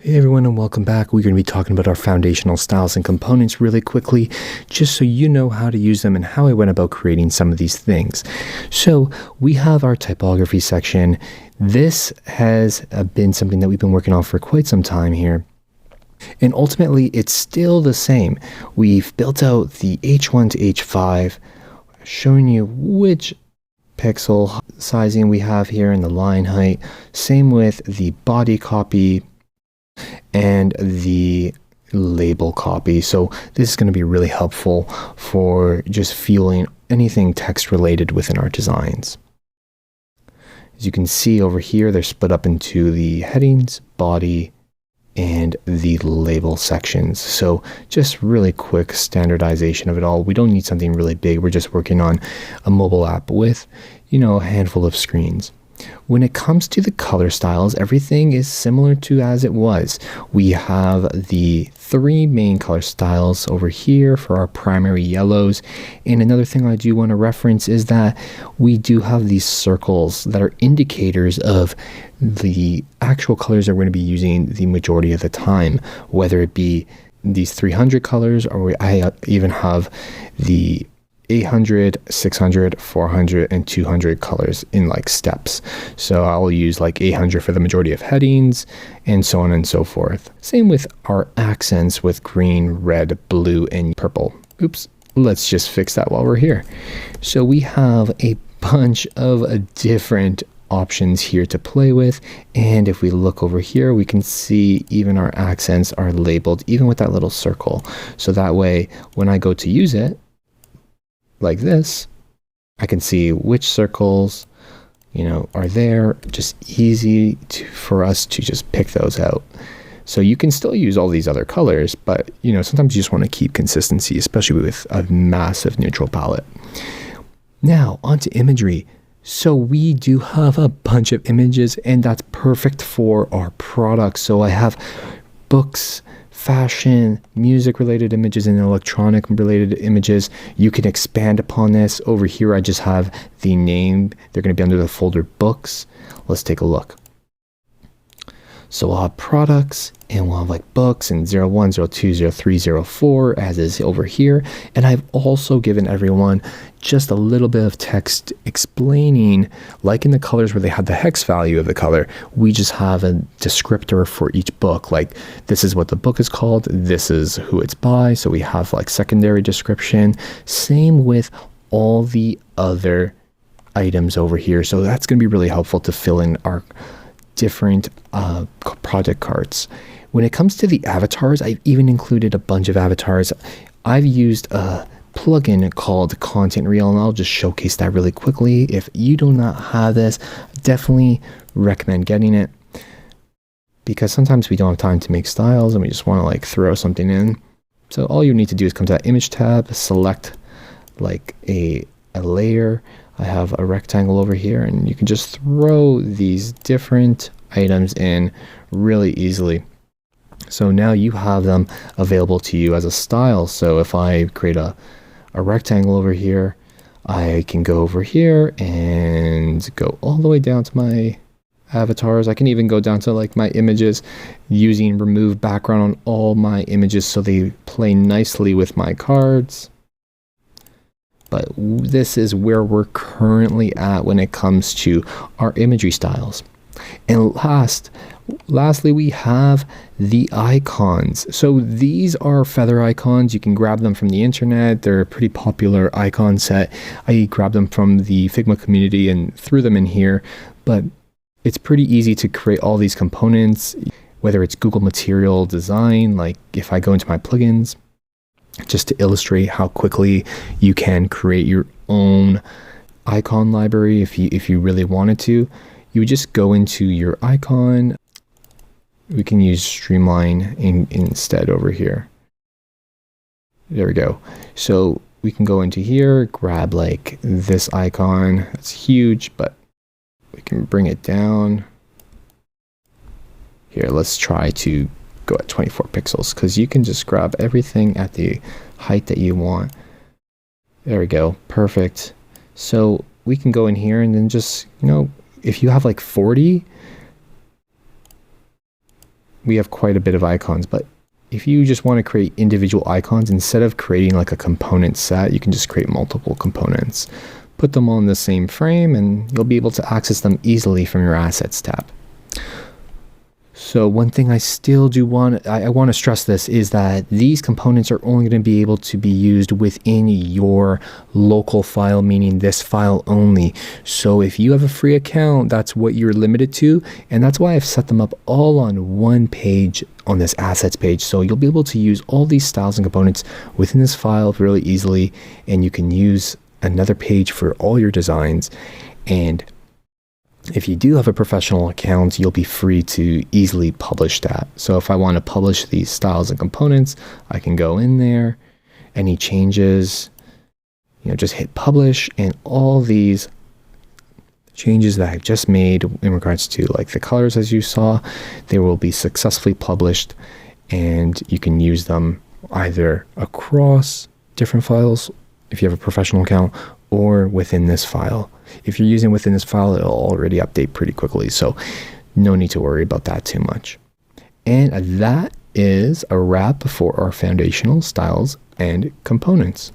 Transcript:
Hey everyone, and welcome back. We're going to be talking about our foundational styles and components really quickly, just so you know how to use them and how I went about creating some of these things. So we have our typography section. This has been something that we've been working on for quite some time here. And ultimately, it's still the same. We've built out the H1 to H5, showing you which pixel sizing we have here in the line height. Same with the body copy and the label copy. So this is going to be really helpful for just feeling anything text related within our designs. As you can see over here, they're split up into the headings, body, and the label sections. So just really quick standardization of it all. We don't need something really big. We're just working on a mobile app with, a handful of screens. When it comes to the color styles, everything is similar to as it was. We have the three main color styles over here for our primary yellows. And another thing I do want to reference is that we do have these circles that are indicators of the actual colors that we're going to be using the majority of the time, whether it be these 300 colors, or I even have the 800, 600, 400, and 200 colors in like steps. So I'll use like 800 for the majority of headings and so on and so forth. Same with our accents with green, red, blue, and purple. Oops, let's just fix that while we're here. So we have a bunch of different options here to play with, and if we look over here, we can see even our accents are labeled even with that little circle. So that way when I go to use it like this, I can see which circles are there. Just easy for us to just pick those out. So you can still use all these other colors, but sometimes you just want to keep consistency, especially with a massive neutral palette. Now onto imagery. So we do have a bunch of images, and that's perfect for our products. So I have books, fashion, music related images, and electronic related images. You can expand upon this. Over here I just have the name. They're going to be under the folder books. Let's take a look. So we'll have products, and we'll have like books and 01, 02, 03, 04 as is over here. And I've also given everyone just a little bit of text explaining, like in the colors where they had the hex value of the color, we just have a descriptor for each book. Like this is what the book is called, this is who it's by. So we have like secondary description. Same with all the other items over here. So that's going to be really helpful to fill in our different project cards. When it comes to the avatars, I've even included a bunch of avatars. I've used a plugin called Content Reel, and I'll just showcase that really quickly. If you do not have this, definitely recommend getting it, because sometimes we don't have time to make styles and we just want to like throw something in. So all you need to do is come to that image tab, select like a layer. I have a rectangle over here, and you can just throw these different items in really easily. So now you have them available to you as a style. So if I create a rectangle over here, I can go over here and go all the way down to my avatars. I can even go down to like my images, using remove background on all my images so they play nicely with my cards. But this is where we're currently at when it comes to our imagery styles. And lastly, we have the icons. So these are feather icons. You can grab them from the internet. They're a pretty popular icon set. I grabbed them from the Figma community and threw them in here. But it's pretty easy to create all these components, whether it's Google Material Design, like if I go into my plugins, just to illustrate how quickly you can create your own icon library if you really wanted to. You would just go into your icon. We can use Streamline instead over here. There we go. So we can go into here, grab like this icon. It's huge, but we can bring it down. Here, let's try to go at 24 pixels, because you can just grab everything at the height that you want. There we go, perfect. So we can go in here and then just, if you have like 40, we have quite a bit of icons, but if you just want to create individual icons, instead of creating like a component set, you can just create multiple components. Put them on the same frame and you'll be able to access them easily from your Assets tab. So one thing I still do want to stress this is that these components are only going to be able to be used within your local file, meaning this file only. So if you have a free account, that's what you're limited to. And that's why I've set them up all on one page on this assets page. So you'll be able to use all these styles and components within this file really easily. And you can use another page for all your designs. And if you do have a professional account, you'll be free to easily publish that. So if I want to publish these styles and components, I can go in there, any changes, just hit publish, and all these changes that I've just made in regards to like the colors, as you saw, they will be successfully published, and you can use them either across different files if you have a professional account, or within this file. If you're using within this file, it'll already update pretty quickly, so no need to worry about that too much. And that is a wrap for our foundational styles and components.